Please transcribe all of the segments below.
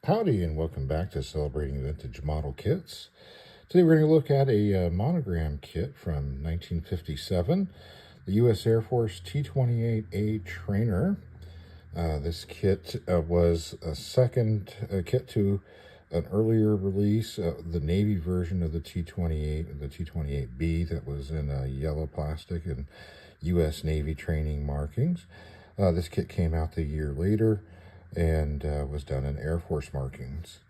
Howdy and welcome back to Celebrating Vintage Model Kits. Today we're going to look at a Monogram kit from 1957, the U.S. Air Force T-28A trainer. This kit was a second kit to an earlier release, the Navy version of the T-28, the T-28B that was in yellow plastic and U.S. Navy training markings. This kit came out the year later and was done in Air Force markings.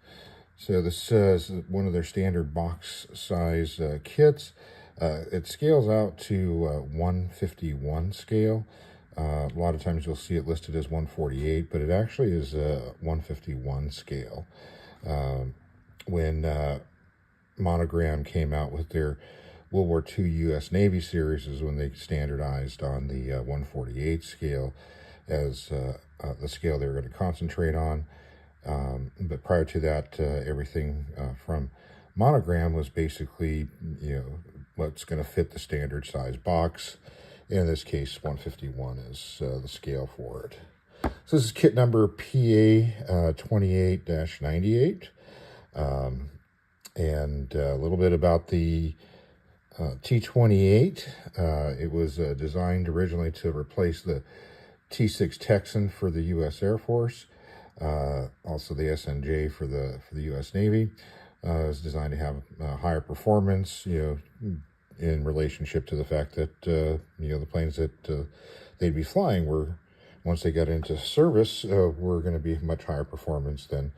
So this is one of their standard box size kits. It scales out to 151 scale. A lot of times you'll see it listed as 148, but it actually is a 151 scale. When Monogram came out with their World War II U.S. Navy series is when they standardized on the 148 scale as the scale they were going to concentrate on. But prior to that, everything from Monogram was basically, what's going to fit the standard size box. In this case, 151 is the scale for it. So this is kit number PA28-98. And a little bit about the T-28. It was designed originally to replace the T-6 Texan for the U.S. Air Force. Also the SNJ for the U.S. Navy. It was designed to have higher performance, in relationship to the fact that, the planes that they'd be flying were, once they got into service, were going to be much higher performance than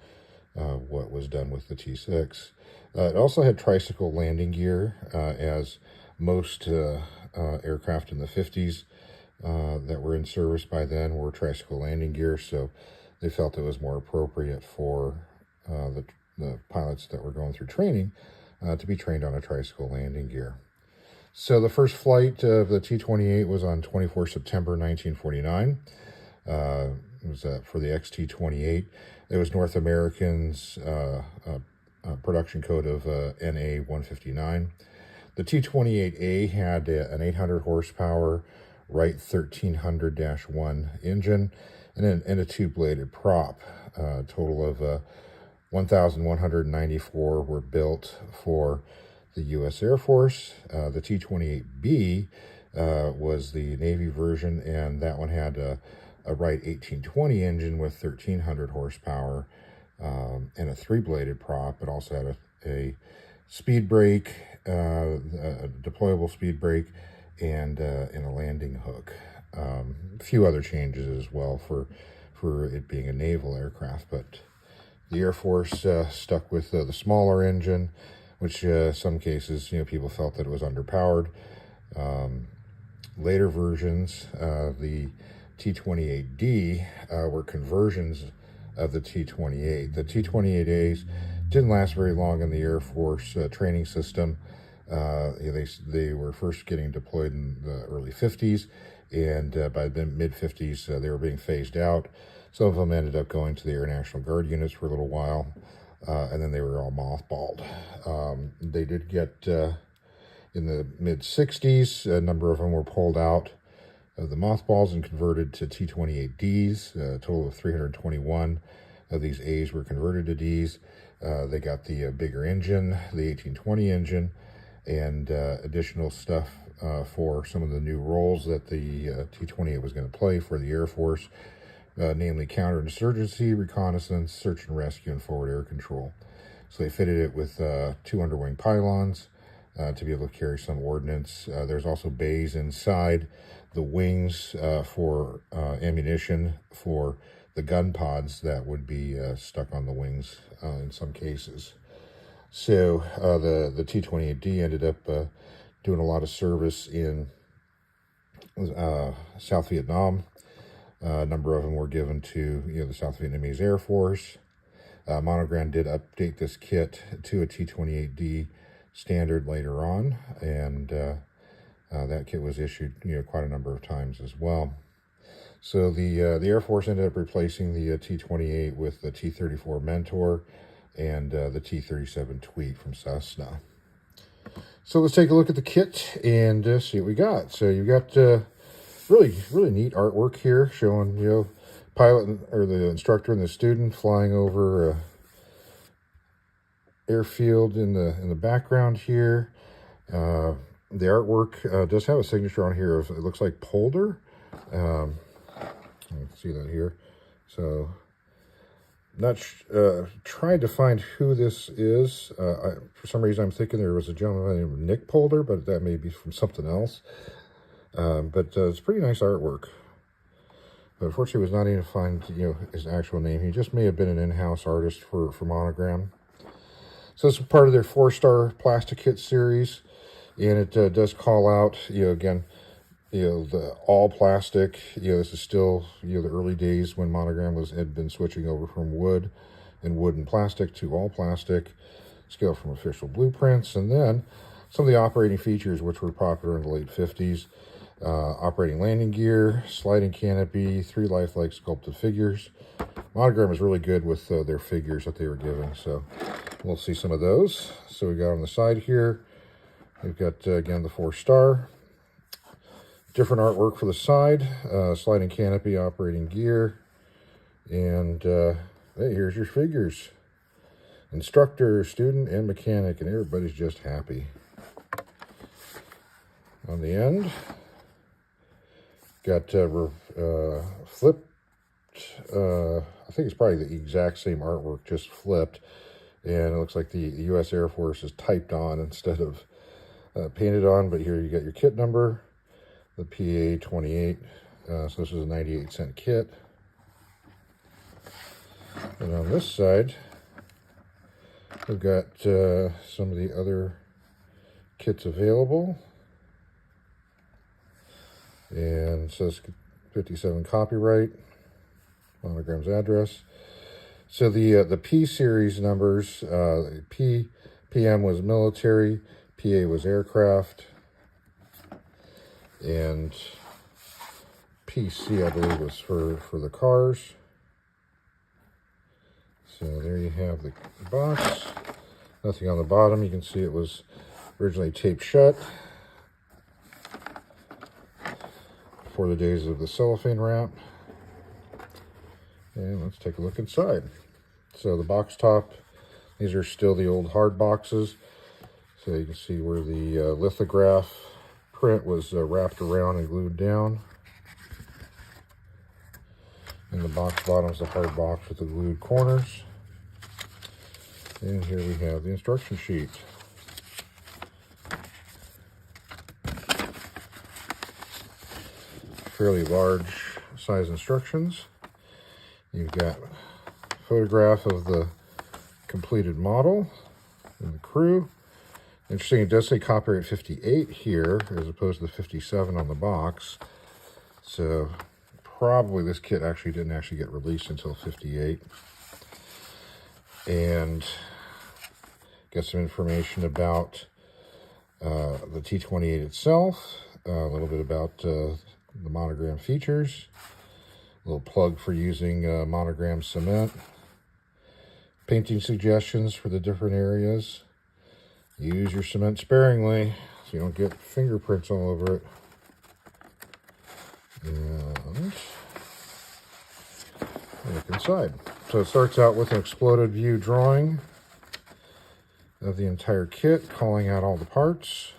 what was done with the T-6. It also had tricycle landing gear, as most aircraft in the 50s that were in service by then were tricycle landing gear, so they felt it was more appropriate for the pilots that were going through training to be trained on a tricycle landing gear. So the first flight of the T-28 was on 24 September 1949. It was for the XT-28. It was North American's production code of NA-159. The T-28A had an 800 horsepower Wright 1300-1 engine and a two-bladed prop. A total of 1,194 were built for the U.S. Air Force. The T-28B was the Navy version, and that one had a Wright 1820 engine with 1,300 horsepower and a three-bladed prop. It also had a speed brake, a deployable speed brake, and a landing hook. A few other changes as well for it being a naval aircraft, but the Air Force stuck with the smaller engine, which some cases, people felt that it was underpowered. Later versions, the T-28D were conversions of the T-28. The T-28As didn't last very long in the Air Force training system. They were first getting deployed in the early 50s, and by the mid-50s, they were being phased out. Some of them ended up going to the Air National Guard units for a little while, and then they were all mothballed. They did get, in the mid-60s, a number of them were pulled out of the mothballs and converted to T-28Ds. A total of 321 of these A's were converted to Ds. They got the bigger engine, the 1820 engine, and additional stuff for some of the new roles that the T-28 was going to play for the Air Force, namely counterinsurgency, reconnaissance, search and rescue, and forward air control. So they fitted it with 2 underwing pylons to be able to carry some ordnance. There's also bays inside the wings for ammunition for the gun pods that would be stuck on the wings in some cases. So the T-28D ended up doing a lot of service in South Vietnam. A number of them were given to the South Vietnamese Air Force. Monogram did update this kit to a T-28D standard later on, and that kit was issued quite a number of times as well. So the Air Force ended up replacing the T-28 with the T-34 Mentor and the T-37 Tweak from Cessna. So let's take a look at the kit and see what we got. So you've got really neat artwork here showing, pilot or the instructor and the student flying over airfield in the background here. The artwork does have a signature on here of, it looks like Polder. You can see that here. So, tried to find who this is. For some reason, I'm thinking there was a gentleman named Nick Polder, but that may be from something else. But it's pretty nice artwork. But unfortunately, was not able to find his actual name. He just may have been an in-house artist for Monogram. So this is part of their 4-star plastic kit series, and it does call out again the all plastic. This is still the early days when Monogram had been switching over from wood and plastic to all plastic. Scale from official blueprints, and then some of the operating features which were popular in the late 50s. Operating landing gear, sliding canopy, 3 lifelike sculpted figures. Monogram was really good with their figures that they were giving, so we'll see some of those. So we got on the side here, we've got again the 4-star. Different artwork for the side, sliding canopy, operating gear, and hey, here's your figures. Instructor, student, and mechanic, and everybody's just happy. On the end, got flipped, I think it's probably the exact same artwork, just flipped. And it looks like the U.S. Air Force is typed on instead of painted on. But here you got your kit number, the T-28A. So this is a 98-cent kit. And on this side, we've got some of the other kits available. And it says 57 copyright, Monogram's address. So the P series numbers, PM was military, PA was aircraft, and PC I believe was for the cars. So there you have the box. Nothing on the bottom. You can see it was originally taped shut. For the days of the cellophane wrap. And let's take a look inside. So the box top, these are still the old hard boxes. So you can see where the lithograph print was wrapped around and glued down. And the box bottom is the hard box with the glued corners. And here we have the instruction sheet. Fairly large size instructions. You've got a photograph of the completed model and the crew. Interesting, it does say copyright 58 here as opposed to the 57 on the box. So probably this kit didn't actually get released until 58. And get some information about the T-28 itself, a little bit about the Monogram features, a little plug for using Monogram cement, painting suggestions for the different areas. Use your cement sparingly so you don't get fingerprints all over it. And look inside. So it starts out with an exploded view drawing of the entire kit, calling out all the parts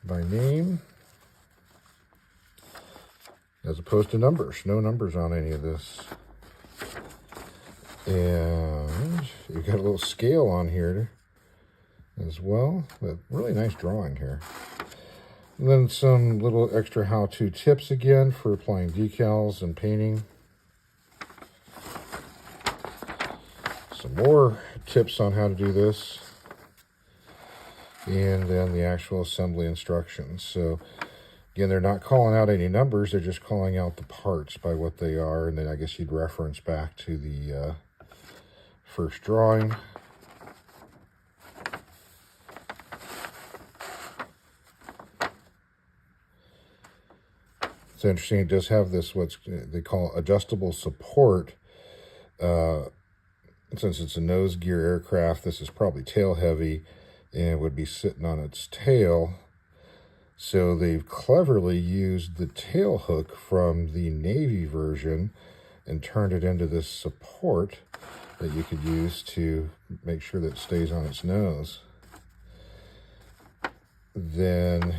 by name, as opposed to numbers. No numbers on any of this. And you've got a little scale on here as well, but really nice drawing here. And then some little extra how-to tips again for applying decals and painting. Some more tips on how to do this. And then the actual assembly instructions. So again, they're not calling out any numbers, they're just calling out the parts by what they are, and then I guess you'd reference back to the first drawing. It's interesting, it does have this, what they call adjustable support. Since it's a nose gear aircraft, this is probably tail heavy and would be sitting on its tail. So they've cleverly used the tail hook from the Navy version and turned it into this support. that you could use to make sure that it stays on its nose. Then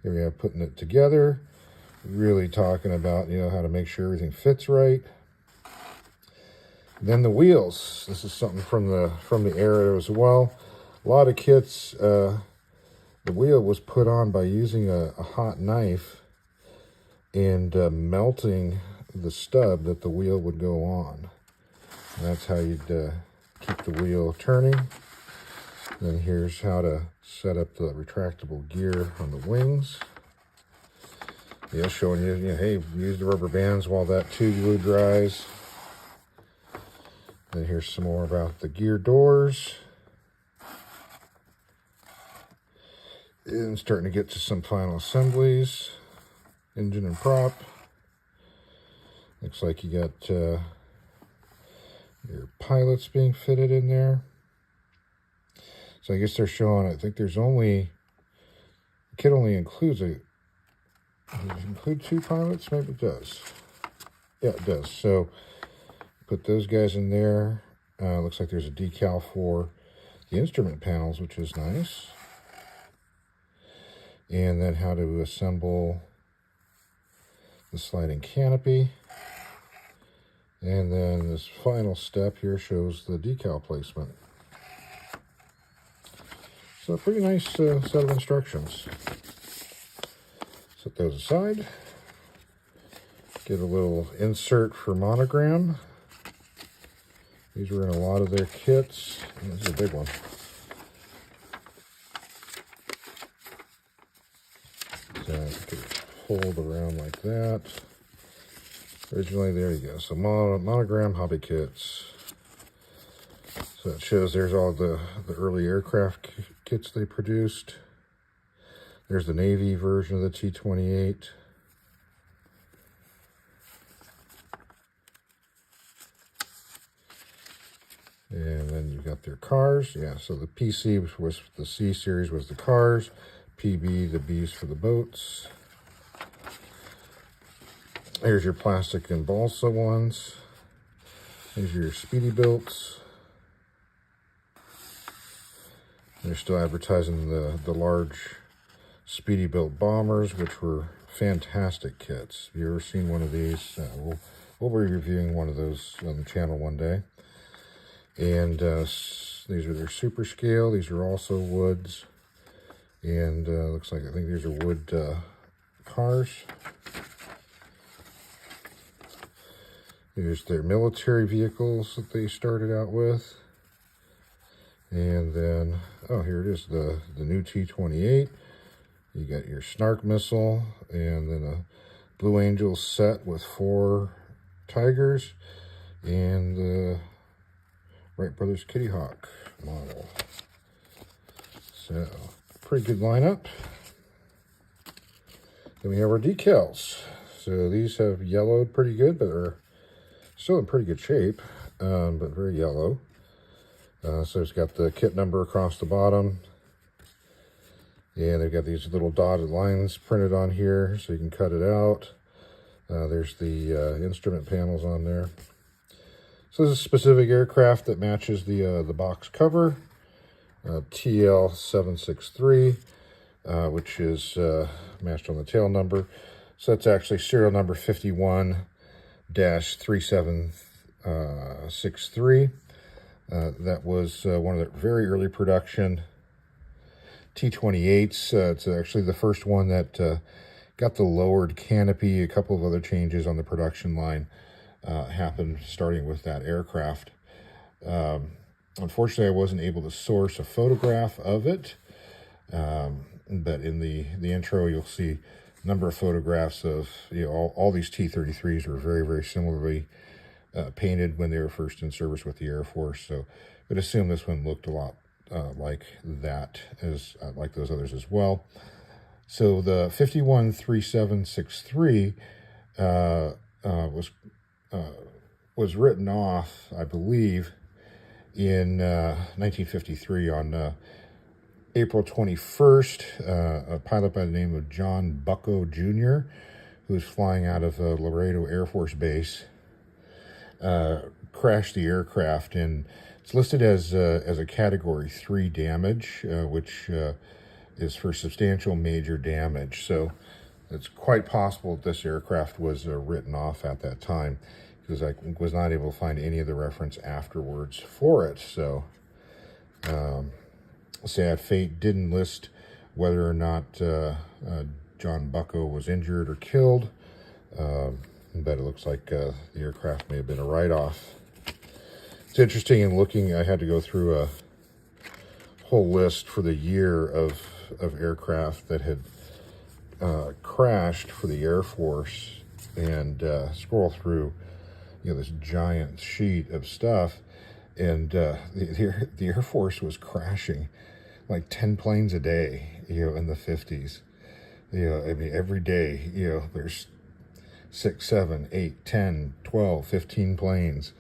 here we have putting it together, really talking about, you know, how to make sure everything fits right. Then the wheels. This is something from the era as well. A lot of kits, the wheel was put on by using a hot knife and melting the stub that the wheel would go on. And that's how you'd keep the wheel turning. Then here's how to set up the retractable gear on the wings. Yeah, showing you, hey, use the rubber bands while that tube glue dries. Then here's some more about the gear doors. And starting to get to some final assemblies. Engine and prop. Looks like you got your pilots being fitted in there. So I guess they're showing, I think there's only, the kit only includes does it include 2 pilots? Maybe it does. Yeah, it does. So put those guys in there. Looks like there's a decal for the instrument panels, which is nice. And then how to assemble the sliding canopy. And then this final step here shows the decal placement. So a pretty nice set of instructions. Set those aside. Get a little insert for Monogram. These were in a lot of their kits. And this is a big one. So I could fold around like that. Originally, there you go. So Monogram hobby kits. So it shows there's all the early aircraft kits they produced. There's the Navy version of the T-28. And then you've got their cars. Yeah, so the PC was the C series was the cars. PB, the B's for the boats. Here's your plastic and balsa ones. Here's your Speedy Builts. They're still advertising the large Speedy Built bombers, which were fantastic kits. If you've ever seen one of these, we'll be reviewing one of those on the channel one day. And these are their super scale. These are also woods. And looks like, I think these are wood cars. Here's their military vehicles that they started out with. And then, oh, here it is, the new T-28. You got your Snark missile, and then a Blue Angel set with 4 Tigers, and the Wright Brothers Kitty Hawk model. So, pretty good lineup. Then we have our decals. So these have yellowed pretty good, but are still in pretty good shape, but very yellow. So it's got the kit number across the bottom. And they've got these little dotted lines printed on here, so you can cut it out. There's the instrument panels on there. So this is a specific aircraft that matches the box cover, TL763, which is matched on the tail number. So that's actually serial number 51-3763. That was one of the very early production T-28s. It's actually the first one that got the lowered canopy. A couple of other changes on the production line happened starting with that aircraft. Unfortunately, I wasn't able to source a photograph of it, but in the intro, you'll see a number of photographs of, all these T-33s were very, very similarly painted when they were first in service with the Air Force. So I'd assume this one looked a lot like that, like those others as well. So the 51-3763 was written off, I believe, in 1953 on April 21st. A pilot by the name of John Bucko Jr., who was flying out of Laredo Air Force Base, crashed the aircraft, and it's listed as a Category 3 damage, which is for substantial major damage. So it's quite possible that this aircraft was written off at that time, because I was not able to find any of the reference afterwards for it. So sad fate. Didn't list whether or not John Bucko was injured or killed, but it looks like the aircraft may have been a write-off. It's interesting in looking, I had to go through a whole list for the year of aircraft that had crashed for the Air Force, and scroll through, this giant sheet of stuff, and the Air Force was crashing like 10 planes a day, in the 50s. I mean, every day, there's 6, 7, 8, 10, 12, 15 planes,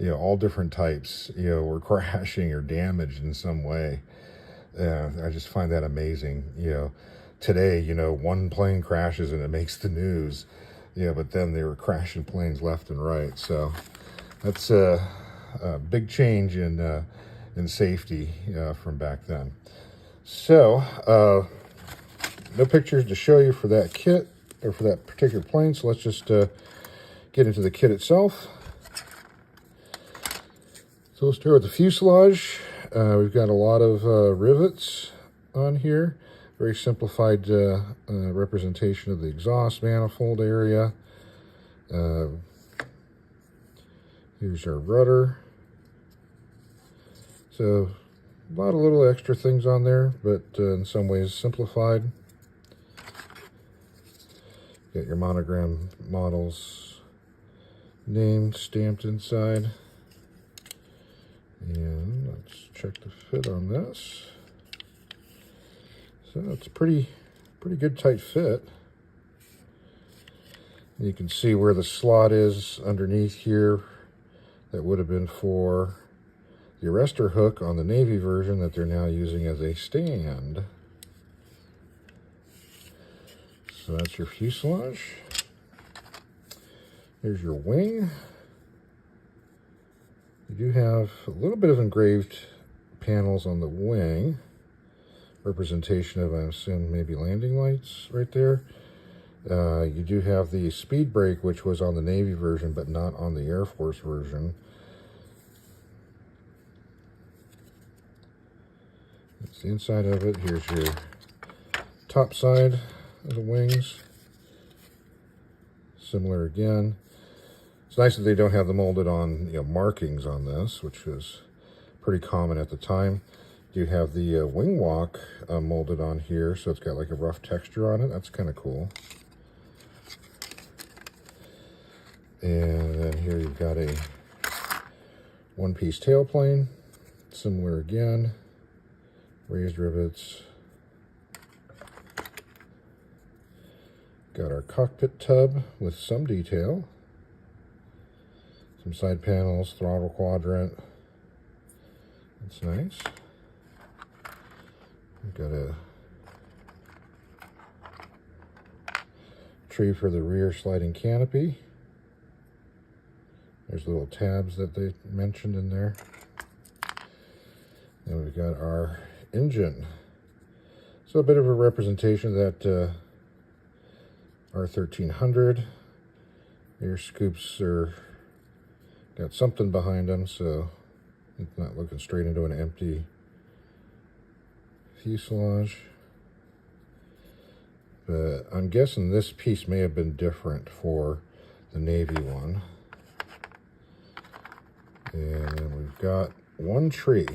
all different types, were crashing or damaged in some way. I just find that amazing. Today, one plane crashes and it makes the news, but then they were crashing planes left and right. So that's a big change in safety from back then. So no pictures to show you for that kit or for that particular plane. So let's just get into the kit itself. So we'll start with the fuselage. We've got a lot of rivets on here. Very simplified representation of the exhaust manifold area. Here's our rudder. So a lot of little extra things on there, but in some ways simplified. Got your Monogram models name stamped inside. And let's check the fit on this. So it's a pretty good tight fit. And you can see where the slot is underneath here. That would have been for the arrestor hook on the Navy version that they're now using as a stand. So that's your fuselage. Here's your wing. You do have a little bit of engraved panels on the wing. Representation of, I assume, maybe landing lights right there. You do have the speed brake, which was on the Navy version, but not on the Air Force version. That's the inside of it. Here's your top side of the wings. Similar again. It's nice that they don't have the molded on markings on this, which was pretty common at the time. You have the wing walk molded on here, so it's got like a rough texture on it. That's kind of cool. And then here you've got a one-piece tailplane. Similar again. Raised rivets. Got our cockpit tub with some detail. Some side panels, throttle quadrant. That's nice. We've got a tree for the rear sliding canopy. There's little tabs that they mentioned in there. And we've got our engine. So a bit of a representation of that R1300. Air scoops are got something behind them, so it's not looking straight into an empty fuselage. But I'm guessing this piece may have been different for the Navy one. And then we've got one tree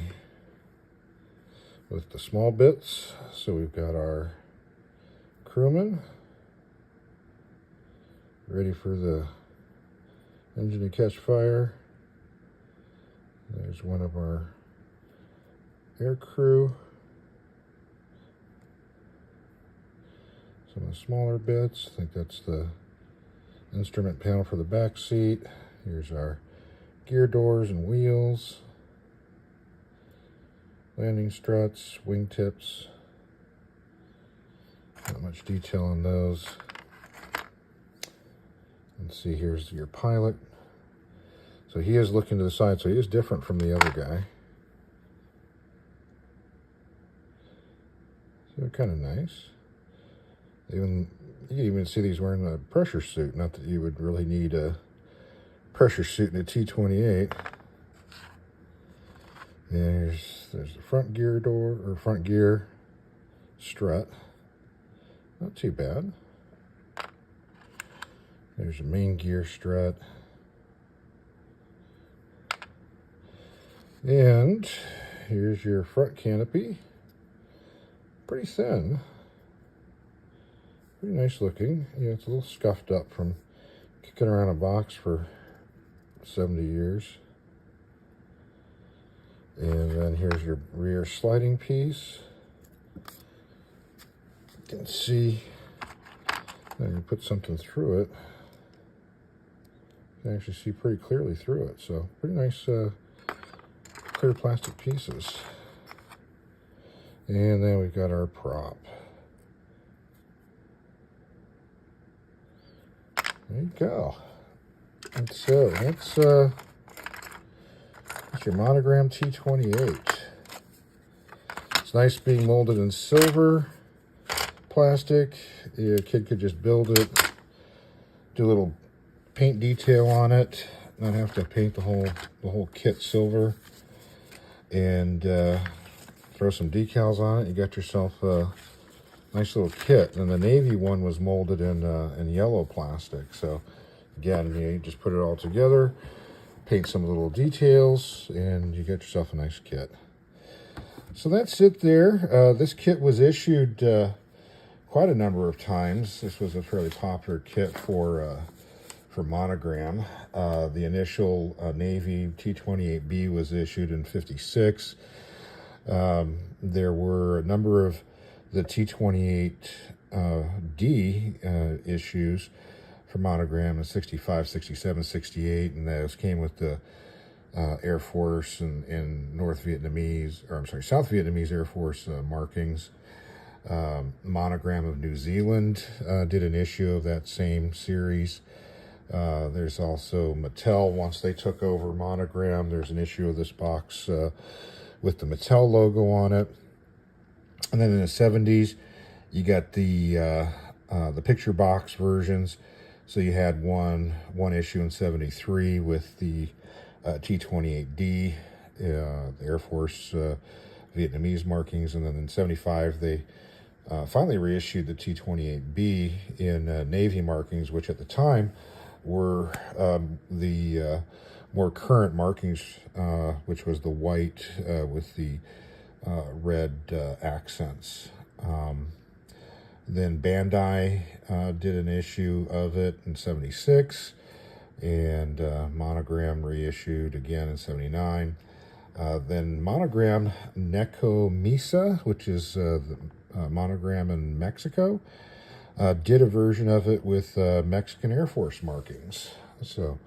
with the small bits. So we've got our crewman ready for the engine to catch fire. There's one of our air crew. Some of the smaller bits. I think that's the instrument panel for the back seat. Here's our gear doors and wheels. Landing struts, wingtips. Not much detail on those. And see, here's your pilot. So he is looking to the side, so he is different from the other guy. So kind of nice. You can even see these wearing a pressure suit. Not that you would really need a pressure suit in a T-28. There's the front gear door, or front gear strut. Not too bad. There's a main gear strut. And here's your front canopy. Pretty thin. Pretty nice looking. Yeah, it's a little scuffed up from kicking around a box for 70 years. And then here's your rear sliding piece. You can see, when you put something through it, you can actually see pretty clearly through it. So pretty nice clear plastic pieces. And then we've got our prop. There you go. And so that's your Monogram T-28. It's nice being molded in silver plastic. A kid could just build it, do a little paint detail on it, not have to paint the whole kit silver, and throw some decals on it. You got yourself a nice little kit. And the navy one was molded in yellow plastic. So again, you just put it all together, paint some little details, and you get yourself a nice kit. So that's it there. This kit was issued quite a number of times. This was a fairly popular kit for Monogram. The initial Navy T-28B was issued in '56. There were a number of the T-28D issues for Monogram in '65, '67, '68, and those came with the Air Force and South Vietnamese Air Force markings. Monogram of New Zealand did an issue of that same series. There's also Mattel, once they took over Monogram, there's an issue of this box with the Mattel logo on it. And then in the 70s, you got the picture box versions. So you had one issue in '73 with the T-28D, the Air Force Vietnamese markings, and then in '75 they finally reissued the T-28B in Navy markings, which at the time were the more current markings, which was the white with the red accents. Then Bandai did an issue of it in '76, and Monogram reissued again in '79. Then Monogram Necomisa, which is the Monogram in Mexico, did a version of it with Mexican Air Force markings. So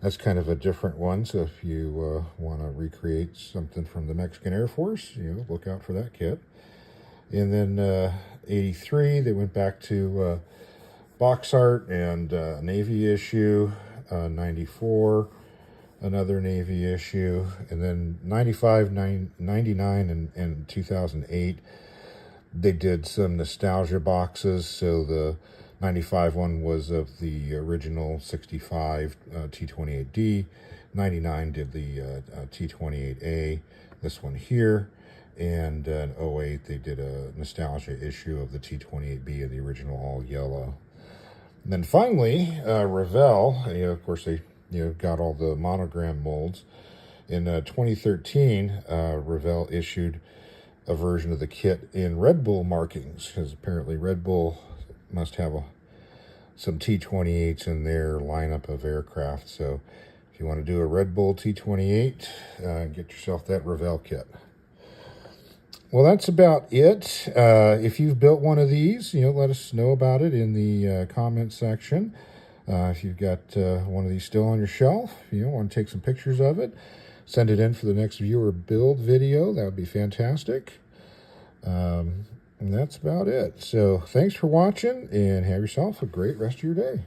that's kind of a different one. So if you want to recreate something from the Mexican Air Force, look out for that kit. And then '83, they went back to box art and Navy issue. '94, another Navy issue. And then '95, '99, and 2008, they did some nostalgia boxes. So the '95 one was of the original '65 T-28D. '99 did the T-28A, this one here. And in '08, they did a nostalgia issue of the T-28B of the original all yellow. And then finally, Revell, of course, they got all the Monogram molds. In 2013, Revell issued a version of the kit in Red Bull markings, because apparently Red Bull must have some T-28s in their lineup of aircraft. So if you want to do a Red Bull T-28, get yourself that Revell kit. Well, that's about it. If you've built one of these, let us know about it in the comment section. If you've got one of these still on your shelf, want to take some pictures of it, send it in for the next viewer build video. That would be fantastic. And that's about it. So thanks for watching, and have yourself a great rest of your day.